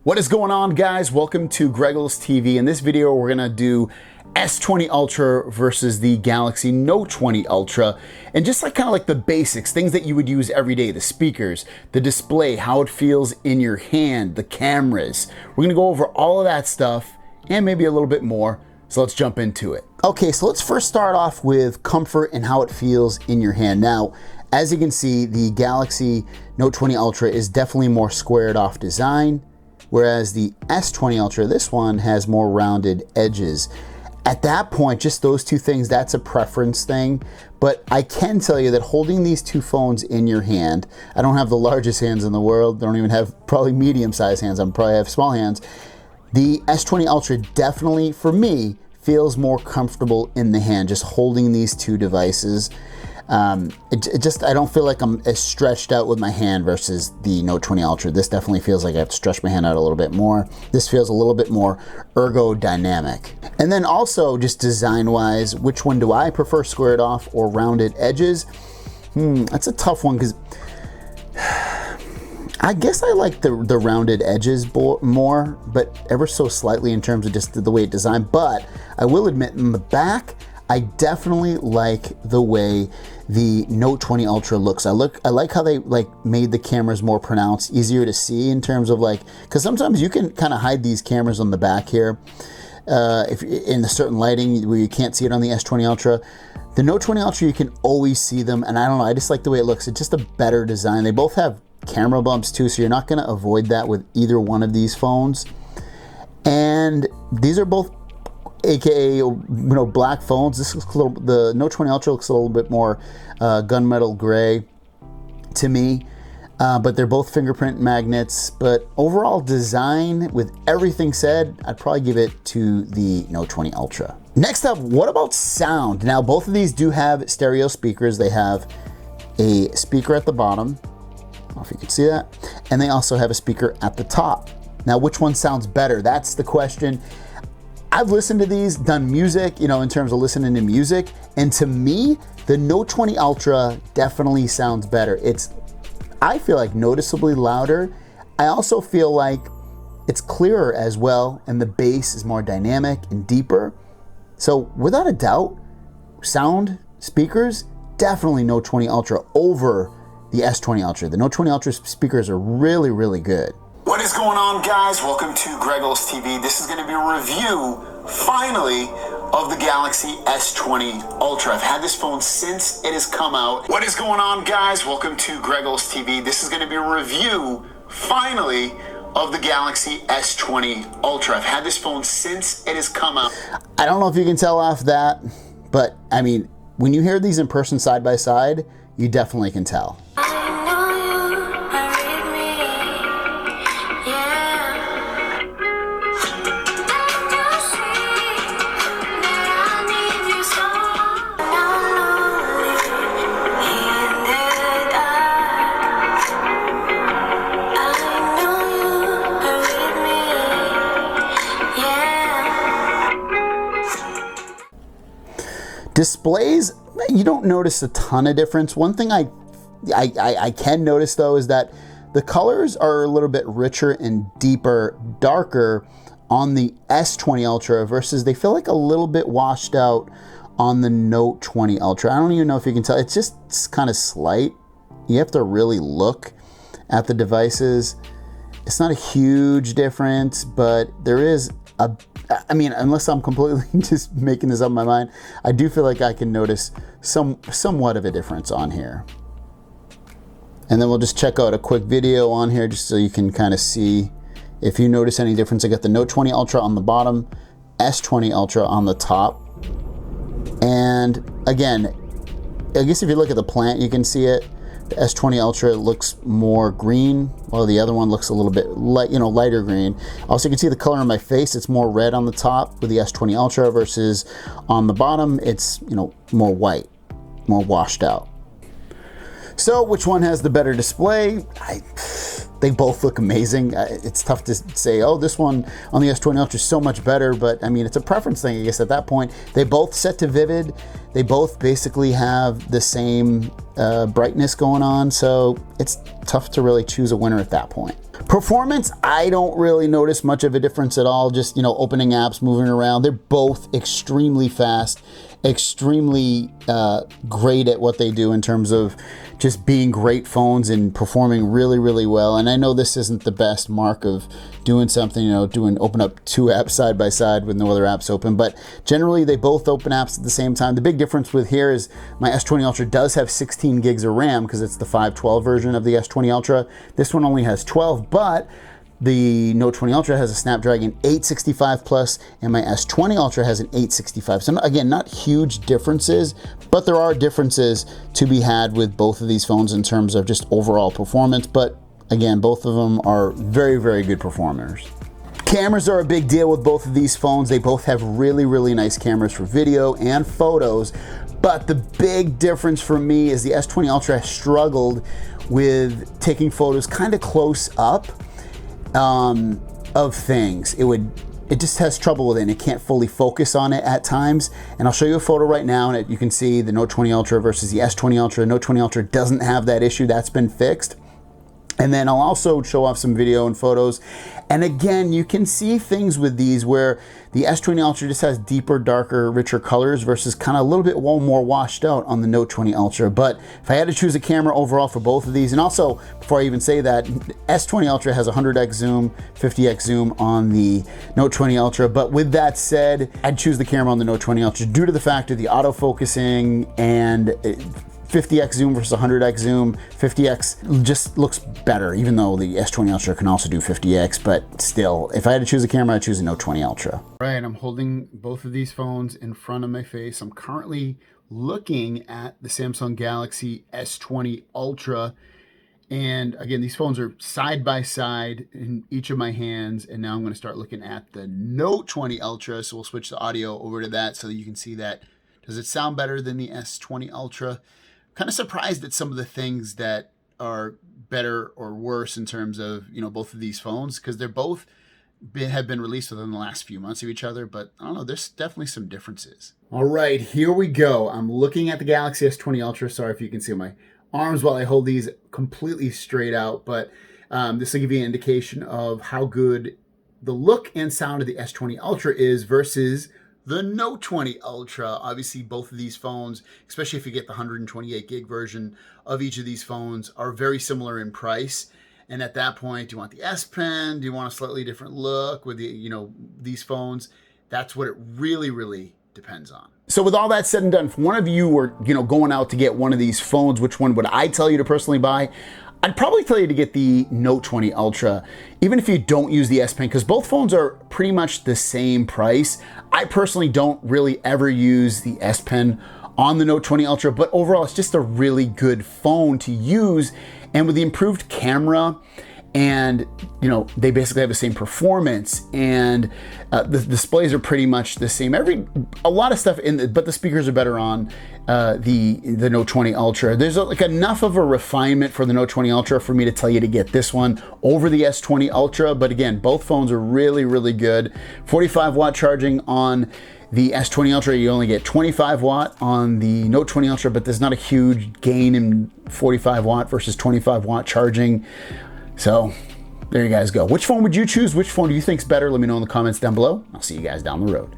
What is going on, guys? Welcome to Greggles TV. In this video, we're gonna do S20 Ultra versus the Galaxy Note 20 Ultra, and just kind of like the basics, things that you would use every day, the speakers, the display, how it feels in your hand, the cameras. We're gonna go over all of that stuff and maybe a little bit more. So let's jump into it. Okay, so let's first start off with comfort and how it feels in your hand. Now, as you can see, the Galaxy Note 20 Ultra is definitely more squared off design, whereas the S20 Ultra, this one has more rounded edges. At that point, just those two things, that's a preference thing. But I can tell you that holding these two phones in your hand, I don't have the largest hands in the world, don't even have probably medium-sized hands, I probably have small hands. The S20 Ultra definitely, for me, feels more comfortable in the hand, just holding these two devices. I don't feel like I'm as stretched out with my hand versus the Note 20 Ultra. This definitely feels like I have to stretch my hand out a little bit more. This feels a little bit more ergodynamic. And then also, just design-wise, which one do I prefer, squared off or rounded edges? That's a tough one, because I guess I like the rounded edges more, but ever so slightly in terms of just the way it's designed. But I will admit, in the back, I definitely like the way the Note 20 Ultra looks. I like how they made the cameras more pronounced, easier to see in terms of because sometimes you can kind of hide these cameras on the back here, if in a certain lighting where you can't see it on the S20 Ultra. The Note 20 Ultra, you can always see them, and I don't know, I just like the way it looks. It's just a better design. They both have camera bumps too, so you're not going to avoid that with either one of these phones. And these are both AKA black phones. This looks the Note 20 Ultra looks a little bit more gunmetal gray to me, but they're both fingerprint magnets. But overall design, with everything said, I'd probably give it to the Note 20 Ultra. Next up, what about sound? Now, both of these do have stereo speakers. They have a speaker at the bottom, I don't know if you can see that, and they also have a speaker at the top. Now, which one sounds better? That's the question. I've listened to these, done music, in terms of listening to music, and to me, the Note 20 Ultra definitely sounds better. I feel like noticeably louder. I also feel like it's clearer as well, and the bass is more dynamic and deeper. So without a doubt, sound, speakers, definitely Note 20 Ultra over the S20 Ultra. The Note 20 Ultra speakers are really, really good. What is going on, guys? Welcome to Greggles TV. This is going to be a review, finally, of the Galaxy S20 Ultra. I've had this phone since it has come out. What is going on, guys? Welcome to Greggles TV. This is going to be a review, finally, of the Galaxy S20 Ultra. I've had this phone since it has come out. I don't know if you can tell off that, but I mean, when you hear these in person side by side, you definitely can tell. Displays, you don't notice a ton of difference. One thing I can notice though is that the colors are a little bit richer and deeper, darker on the S20 Ultra versus they feel like a little bit washed out on the Note 20 Ultra. I don't even know if you can tell. It's kind of slight. You have to really look at the devices. It's not a huge difference, but there is unless I'm completely just making this up in my mind, I do feel like I can notice somewhat of a difference on here. And then we'll just check out a quick video on here just so you can kind of see if you notice any difference. I got the Note 20 Ultra on the bottom, S20 Ultra on the top. And again, I guess if you look at the plant, you can see it. The S20 Ultra looks more green, while the other one looks a little bit lighter green. Also, you can see the color on my face. It's more red on the top with the S20 Ultra versus on the bottom, it's more white, more washed out. So which one has the better display? They both look amazing. It's tough to say, oh, this one on the S20 Ultra is so much better, but I mean, it's a preference thing, I guess, at that point. They both set to vivid. They both basically have the same brightness going on, so it's tough to really choose a winner at that point. Performance, I don't really notice much of a difference at all. Just, you know, opening apps, moving around. They're both extremely fast, extremely great at what they do in terms of just being great phones and performing really, really well. And I know this isn't the best mark of doing something, you know, open up two apps side by side with no other apps open, but generally they both open apps at the same time. The big difference with here is my S20 Ultra does have 16 gigs of RAM because it's the 512 version of the S20 Ultra. This one only has 12, but the Note 20 Ultra has a Snapdragon 865 Plus, and my S20 Ultra has an 865. So again, not huge differences, but there are differences to be had with both of these phones in terms of just overall performance. But again, both of them are very, very good performers. Cameras are a big deal with both of these phones. They both have really, really nice cameras for video and photos. But the big difference for me is the S20 Ultra has struggled with taking photos kind of close up of things. It just has trouble with it, and it can't fully focus on it at times. And I'll show you a photo right now, and you can see the Note 20 Ultra versus the S20 Ultra. Note 20 Ultra doesn't have that issue. That's been fixed. And then I'll also show off some video and photos. And again, you can see things with these where the S20 Ultra just has deeper, darker, richer colors versus kind of a little bit more washed out on the Note 20 Ultra. But if I had to choose a camera overall for both of these, and also before I even say that, S20 Ultra has 100x zoom, 50x zoom on the Note 20 Ultra. But with that said, I'd choose the camera on the Note 20 Ultra due to the fact of the autofocusing and 50x zoom versus 100x zoom. 50x just looks better, even though the S20 Ultra can also do 50x, but still, if I had to choose a camera, I'd choose a Note 20 Ultra. All right, I'm holding both of these phones in front of my face. I'm currently looking at the Samsung Galaxy S20 Ultra. And again, these phones are side by side in each of my hands. And now I'm gonna start looking at the Note 20 Ultra. So we'll switch the audio over to that so that you can see that. Does it sound better than the S20 Ultra? Kind of surprised at some of the things that are better or worse in terms of, you know, both of these phones, because they're both have been released within the last few months of each other, but I don't know, there's definitely some differences. All right, here we go. I'm looking at the Galaxy S20 Ultra. Sorry if you can see my arms while I hold these completely straight out, but this will give you an indication of how good the look and sound of the S20 Ultra is versus the Note 20 Ultra. Obviously, both of these phones, especially if you get the 128 gig version of each of these phones, are very similar in price. And at that point, do you want the S Pen? Do you want a slightly different look with the, you know, these phones? That's what it really, really depends on. So with all that said and done, if one of you were, you know, going out to get one of these phones, which one would I tell you to personally buy? I'd probably tell you to get the Note 20 Ultra, even if you don't use the S Pen, because both phones are pretty much the same price. I personally don't really ever use the S Pen on the Note 20 Ultra, but overall it's just a really good phone to use. And with the improved camera, and you know, they basically have the same performance, and the displays are pretty much the same. A lot of stuff but the speakers are better on the Note 20 Ultra. There's like enough of a refinement for the Note 20 Ultra for me to tell you to get this one over the S20 Ultra. But again, both phones are really, really good. 45 watt charging on the S20 Ultra. You only get 25 watt on the Note 20 Ultra, but there's not a huge gain in 45 watt versus 25 watt charging. So there you guys go. Which phone would you choose? Which phone do you think is better? Let me know in the comments down below. I'll see you guys down the road.